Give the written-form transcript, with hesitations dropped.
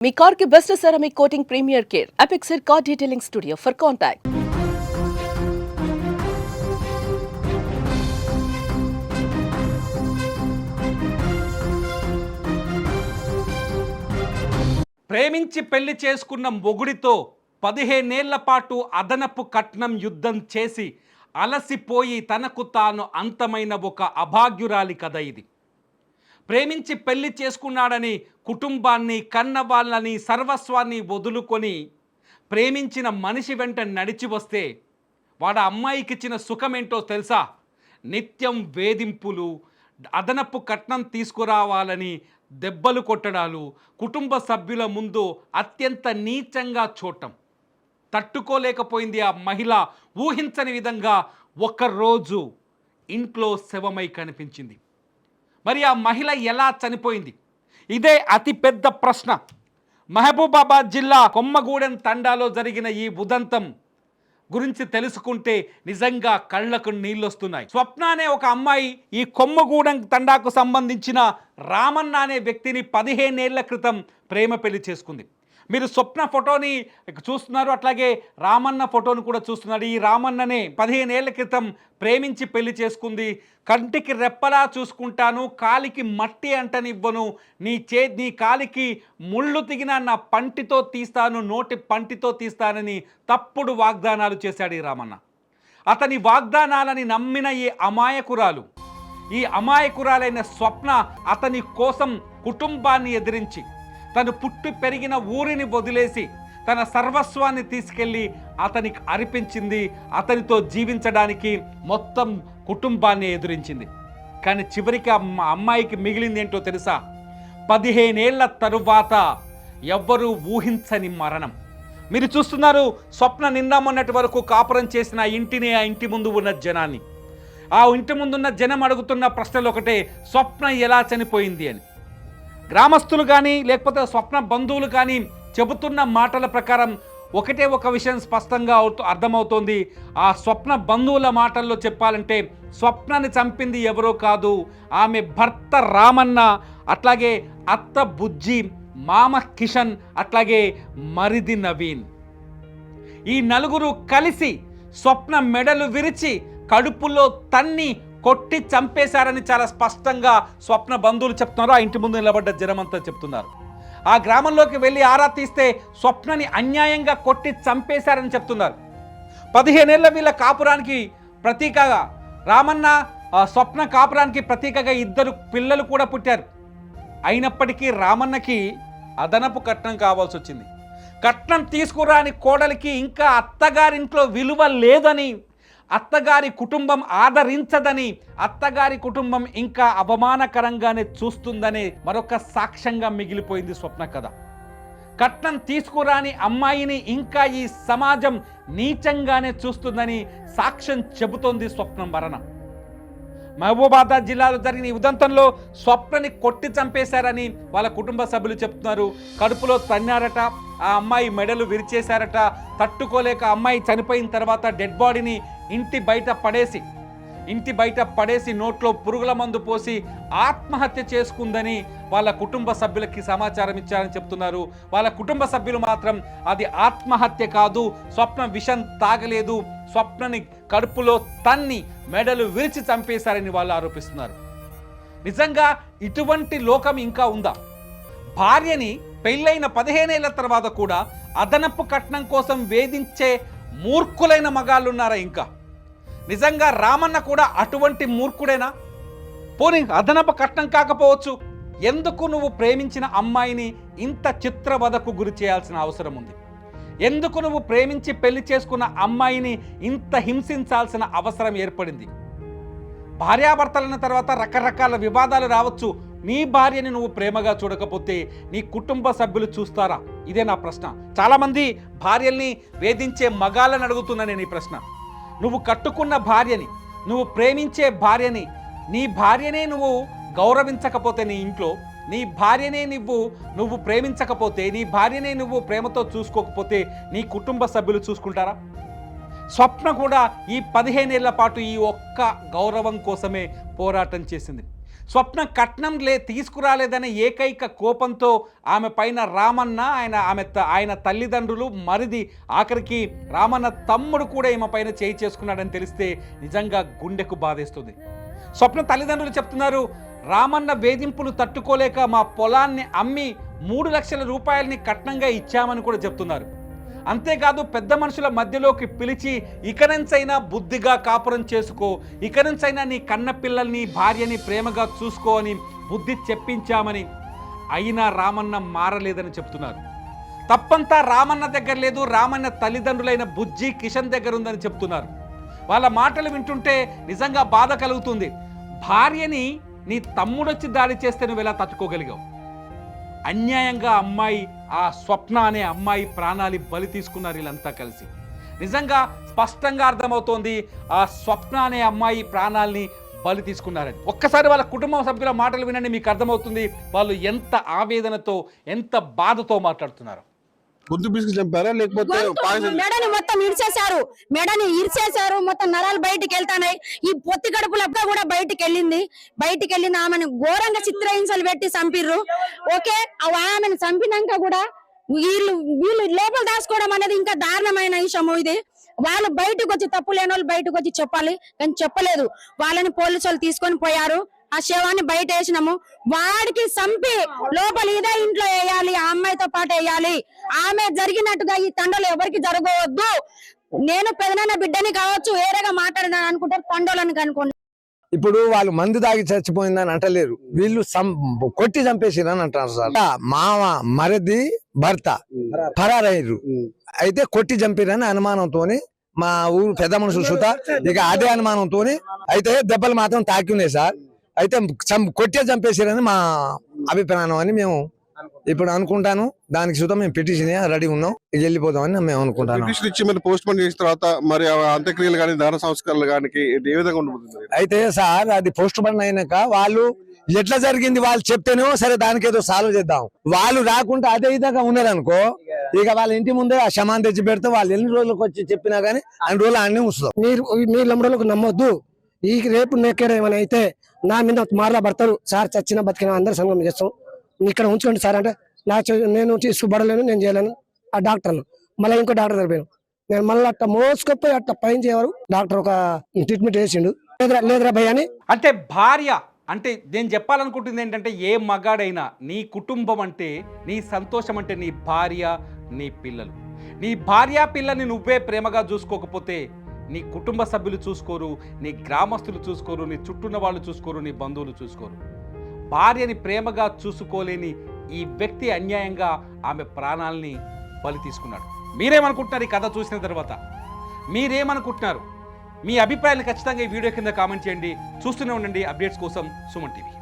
మీ car కి best ceramic coating premier care అపెక్సర్ car detailing studio for contact. ప్రేమించి పెళ్లి చేసుకున్న మొగుడితో 15 ఏళ్ల పాటు అదనపు కట్నం యుద్ధం చేసి అలసిపోయి తనకు తాను అంతమైన ఒక అభాగ్యురాలి కథ ఇది. ప్రేమించి పెళ్లి చేసుకున్నాడని కుటుంబాన్ని, కన్నవాళ్ళని, సర్వస్వాన్ని వదులుకొని ప్రేమించిన మనిషి వెంట నడిచి వస్తే వాడు అమ్మాయికిచ్చిన సుఖమేంటో తెలుసా? నిత్యం వేధింపులు, అదనపు కట్నం తీసుకురావాలని దెబ్బలు కొట్టడాలు, కుటుంబ సభ్యుల ముందు అత్యంత నీచంగా చూడటం. తట్టుకోలేకపోయింది ఆ మహిళ. ఊహించని విధంగా ఒకరోజు ఇంట్లో శవమై కనిపించింది. మరి ఆ మహిళ ఎలా చనిపోయింది? ఇదే అతిపెద్ద ప్రశ్న. మహబూబాబాద్ జిల్లా కొమ్మగూడెం తండాలో జరిగిన ఈ ఉదంతం గురించి తెలుసుకుంటే నిజంగా కళ్ళకు నీళ్ళొస్తున్నాయి. స్వప్న అనే ఒక అమ్మాయి ఈ కొమ్మగూడెం తండాకు సంబంధించిన రామన్న అనే వ్యక్తిని 15 ఏళ్ల క్రితం ప్రేమ పెళ్లి చేసుకుంది. మీరు స్వప్న ఫోటోని చూస్తున్నారు, అట్లాగే రామన్న ఫోటోని కూడా చూస్తున్నారు. ఈ రామన్ననే 15 ఏళ్ల క్రితం ప్రేమించి పెళ్లి చేసుకుంది. కంటికి రెప్పలా చూసుకుంటాను, కాలికి మట్టి అంటనివ్వను, నీ కాలికి ముళ్ళు తిగిన నా పంటితో తీస్తాను, నోటి పంటితో తీస్తానని తప్పుడు వాగ్దానాలు చేశాడు ఈ రామన్న. అతని వాగ్దానాలని నమ్మిన ఈ అమాయకురాలైన స్వప్న అతని కోసం కుటుంబాన్ని ఎదిరించి, తను పుట్టి పెరిగిన ఊరిని వదిలేసి తన సర్వస్వాన్ని తీసుకెళ్ళి అతనికి అర్పించింది. అతనితో జీవించడానికి మొత్తం కుటుంబాన్ని ఎదురించింది. కానీ చివరికి అమ్మాయికి మిగిలింది ఏంటో తెలుసా? 15 ఏళ్ల తరువాత ఎవ్వరూ ఊహించని మరణం. మీరు చూస్తున్నారు స్వప్న నిన్న మొన్నటి వరకు కాపురం చేసిన ఇంటిని, ఆ ఇంటి ముందు ఉన్న జనాన్ని. ఆ ఇంటి ముందున్న జనం అడుగుతున్న ప్రశ్నలు ఒకటే, స్వప్న ఎలా చనిపోయింది అని. గ్రామస్తులు కానీ లేకపోతే స్వప్న బంధువులు కానీ చెబుతున్న మాటల ప్రకారం ఒకటే ఒక విషయం స్పష్టంగా అర్థమవుతోంది. ఆ స్వప్న బంధువుల మాటల్లో చెప్పాలంటే స్వప్నని చంపింది ఎవరో కాదు, ఆమె భర్త రామన్న, అట్లాగే అత్త బుజ్జి, మామ కిషన్, అట్లాగే మరిది నవీన్. ఈ నలుగురు కలిసి స్వప్న మెడలు విరిచి కడుపులో తన్ని కొట్టి చంపేశారని చాలా స్పష్టంగా స్వప్న బంధువులు చెప్తున్నారు. ఆ ఇంటి ముందు నిలబడ్డ జనమంతా చెప్తున్నారు. ఆ గ్రామంలోకి వెళ్ళి ఆరా తీస్తే స్వప్నని అన్యాయంగా కొట్టి చంపేశారని చెప్తున్నారు. 15 ఏళ్ల వీళ్ళ కాపురానికి ప్రతీకగా రామన్న, స్వప్న కాపురానికి ప్రతీకగా 2 పిల్లలు కూడా పుట్టారు. అయినప్పటికీ రామన్నకి అదనపు కట్నం కావాల్సి వచ్చింది. కట్నం తీసుకురాని కోడలికి ఇంకా అత్తగారింట్లో విలువ లేదని, అత్తగారి కుటుంబం ఆదరించదని, అత్తగారి కుటుంబం ఇంకా అవమానకరంగానే చూస్తుందనే మరొక సాక్ష్యంగా మిగిలిపోయింది స్వప్న కథ. కట్నం తీసుకురాని అమ్మాయిని ఇంకా ఈ సమాజం నీచంగానే చూస్తుందని సాక్ష్యం చెబుతోంది స్వప్న మరణం. మహబూబాబాద్ జిల్లాలో జరిగిన ఈ ఉదంతంలో స్వప్నని కొట్టి చంపేశారని వాళ్ళ కుటుంబ సభ్యులు చెప్తున్నారు. కడుపులో తన్నారట, ఆ అమ్మాయి మెడలు విరిచేశారట. తట్టుకోలేక అమ్మాయి చనిపోయిన తర్వాత డెడ్ బాడీని ఇంటి బయట పడేసి నోట్లో పురుగుల మందు పోసి ఆత్మహత్య చేసుకుందని వాళ్ళ కుటుంబ సభ్యులకి సమాచారం ఇచ్చారని చెప్తున్నారు. వాళ్ళ కుటుంబ సభ్యులు మాత్రం అది ఆత్మహత్య కాదు, స్వప్న విషం తాగలేదు, స్వప్నని కడుపులో తన్ని మెడలు విరిచి చంపేశారని వాళ్ళు ఆరోపిస్తున్నారు. నిజంగా ఇటువంటి లోకం ఇంకా ఉందా? భార్యని పెళ్ళైన 15 ఏళ్ల తర్వాత కూడా అదనపు కట్నం కోసం వేధించే మూర్ఖులైన మగాళ్ళున్నారా ఇంకా? నిజంగా రామన్న కూడా అటువంటి మూర్ఖుడేనా? పోనీ అదనపు కట్నం కాకపోవచ్చు, ఎందుకు నువ్వు ప్రేమించిన అమ్మాయిని ఇంత చిత్రవధకు గురి చేయాల్సిన అవసరం ఉంది? ఎందుకు నువ్వు ప్రేమించి పెళ్లి చేసుకున్న అమ్మాయిని ఇంత హింసించాల్సిన అవసరం ఏర్పడింది? భార్యాభర్తలైన తర్వాత రకరకాల వివాదాలు రావచ్చు. నీ భార్యని నువ్వు ప్రేమగా చూడకపోతే నీ కుటుంబ సభ్యులు చూస్తారా? ఇదే నా ప్రశ్న. చాలామంది భార్యల్ని వేధించే మగాళ్ళని అడుగుతున్నా నేను ఈ ప్రశ్న. నువ్వు కట్టుకున్న భార్యని, నువ్వు ప్రేమించే భార్యని, నీ భార్యనే నువ్వు గౌరవించకపోతే, నీ ఇంట్లో నీ భార్యనే నువ్వు ప్రేమించకపోతే, నీ భార్యనే నువ్వు ప్రేమతో చూసుకోకపోతే నీ కుటుంబ సభ్యులు చూసుకుంటారా? స్వప్న కూడా ఈ 15 ఏళ్ల పాటు ఈ ఒక్క గౌరవం కోసమే పోరాటం చేసింది. స్వప్న కట్నం తీసుకురాలేదనే ఏకైక కోపంతో ఆమె పైన రామన్న ఆయన తల్లిదండ్రులు మరిది ఆఖరికి రామన్న తమ్ముడు కూడా ఈమె పైన చేయి చేసుకున్నాడని తెలిస్తే నిజంగా గుండెకు బాధేస్తుంది. స్వప్న తల్లిదండ్రులు చెప్తున్నారు, రామన్న వేధింపులు తట్టుకోలేక మా పొలాన్ని అమ్మి 3 లక్షల రూపాయలని కట్నంగా ఇచ్చామని కూడా చెప్తున్నారు. అంతేకాదు పెద్ద మనుషుల మధ్యలోకి పిలిచి ఇక నుంచైనా బుద్ధిగా కాపురం చేసుకో, ఇక నుంచైనా నీ కన్న పిల్లల్ని భార్యని ప్రేమగా చూసుకో అని బుద్ధి చెప్పించామని. అయినా రామన్న మారలేదని చెప్తున్నారు. తప్పంతా రామన్న దగ్గర లేదు, రామన్న తల్లిదండ్రులైన బుజ్జి కిషన్ దగ్గర ఉందని చెప్తున్నారు. వాళ్ళ మాటలు వింటుంటే నిజంగా బాధ కలుగుతుంది. భార్యని నీ తమ్ముడొచ్చి దాడి చేస్తే నువ్వు ఎలా తట్టుకోగలిగావు? అన్యాయంగా అమ్మాయి, ఆ స్వప్న అనే అమ్మాయి ప్రాణాలు బలి తీసుకున్నారు వీళ్ళంతా కలిసి. నిజంగా స్పష్టంగా అర్థమవుతోంది ఆ స్వప్న అనే అమ్మాయి ప్రాణాలని బలి తీసుకున్నారని. ఒక్కసారి వాళ్ళ కుటుంబ సభ్యుల మాటలు వినండి, మీకు అర్థమవుతుంది వాళ్ళు ఎంత ఆవేదనతో ఎంత బాధతో మాట్లాడుతున్నారు. గొంతు పిసికి చంపారా లేకపోతే మెడని మొత్తం ఇరిచేశారు, మొత్తం నరాలు బయటికి వెళ్తాయి. ఈ పొత్తి కడుపుల కూడా బయటికి వెళ్ళింది. ఆమెను ఘోరంగా చిత్రహింసలు పెట్టి చంపిర్రు. ఓకే, ఆమెను చంపినాక కూడా వీళ్ళు లోపల దాచుకోవడం అనేది ఇంకా దారుణమైన విషయము. ఇది వాళ్ళు బయటకు వచ్చి, తప్పు లేని వాళ్ళు బయటకు వచ్చి చెప్పాలి, కానీ చెప్పలేదు. వాళ్ళని పోలీసు వాళ్ళు తీసుకొని పోయారు. ఆ శవాన్ని బయట వేసినాము. వాడికి చంపి లోపల ఇదే ఇంట్లో వేయాలి, ఆ అమ్మాయితో పాటు వేయాలి. ఆమె జరిగినట్టుగా ఈ తండలు ఎవరికి జరగవద్దు. నేను పెదనాన్న బిడ్డని కావచ్చు, వేరేగా మాట్లాడదాని అనుకుంటారు, తండోలని కనుకోండి. ఇప్పుడు వాళ్ళు మందు దాగి చచ్చిపోయిందని అంటలేరు, వీళ్ళు కొట్టి చంపేసిరని అంటారు సార్. మామ మరిది భర్త పరారయ్యారు, అయితే కొట్టి చంపిరని అనుమానంతోని మా ఊరు పెద్ద మనుషులు సుత ఇక అదే అనుమానంతోని అయితే దెబ్బలు మాత్రం తాకి ఉన్నాయి సార్. అయితే కొట్టే చంపేసిరని మా అభిప్రాయం అని మేము ఇప్పుడు అనుకుంటాను. దానికి సుతం మేము పిటిషన్ రెడీ ఉన్నాం, వెళ్ళిపోతామని మేము అనుకుంటాను. పోస్ట్ పోన్ చేసిన తర్వాత మరి అంత్యక్రియలు కానీ దాన సంస్కారాలు కానీ ఏ విధంగా ఉండబోతుంది? అయితే సార్ అది పోస్ట్ పోన్ అయినాక వాళ్ళు ఎట్లా జరిగింది వాళ్ళు చెప్తేనే సరే దానికి ఏదో సాల్వ్ చేద్దాం. వాళ్ళు రాకుండా అదే విధంగా ఉన్నారనుకో, ఇక వాళ్ళ ఇంటి ముందే ఆ శమాన్ తెచ్చి పెడితే వాళ్ళు ఎన్ని రోజులకు వచ్చి చెప్పినా గానీ అన్ని రోజులు అన్నీ ఉంచుతాం. మీరు నమ్మడానికి నమ్మొద్దు. ఈ రేపు నెక్కేడ ఏమైనా అయితే నా మీద మారలా పడతారు సార్. చచ్చిన బతికిన అందరు సంగం చేస్తాం, ఇక్కడ ఉంచుకోండి సార్ అంటే నేను చూపడలేను, నేను చేయలేను. ఆ డాక్టర్లు మళ్ళీ ఇంకో డాక్టర్ జరిపాను, నేను మళ్ళీ అట్ట మోసుకొపోయి అట్ట పైన చేయవారు డాక్టర్ ఒక ట్రీట్మెంట్ చేసిండు. లేదురా భయ అని. అంటే భార్య అంటే నేను చెప్పాలనుకుంటుంది ఏంటంటే, ఏ మగాడైనా నీ కుటుంబం అంటే, నీ సంతోషం అంటే నీ భార్య నీ పిల్లలు. నీ భార్య పిల్లల్ని నువ్వే ప్రేమగా చూసుకోకపోతే నీ కుటుంబ సభ్యులు చూసుకోరు, నీ గ్రామస్తులు చూసుకోరు, నీ చుట్టూన్న వాళ్ళు చూసుకోరు, నీ బంధువులు చూసుకోరు. భార్యని ప్రేమగా చూసుకోలేని ఈ వ్యక్తి అన్యాయంగా ఆమె ప్రాణాలని బలి తీసుకున్నాడు. మీరేమనుకుంటున్నారు ఈ కథ చూసిన తర్వాత? మీరేమనుకుంటున్నారు? మీ అభిప్రాయాలు ఖచ్చితంగా ఈ వీడియో కింద కామెంట్ చేయండి. చూస్తూనే ఉండండి అప్డేట్స్ కోసం సుమన్ టీవీ.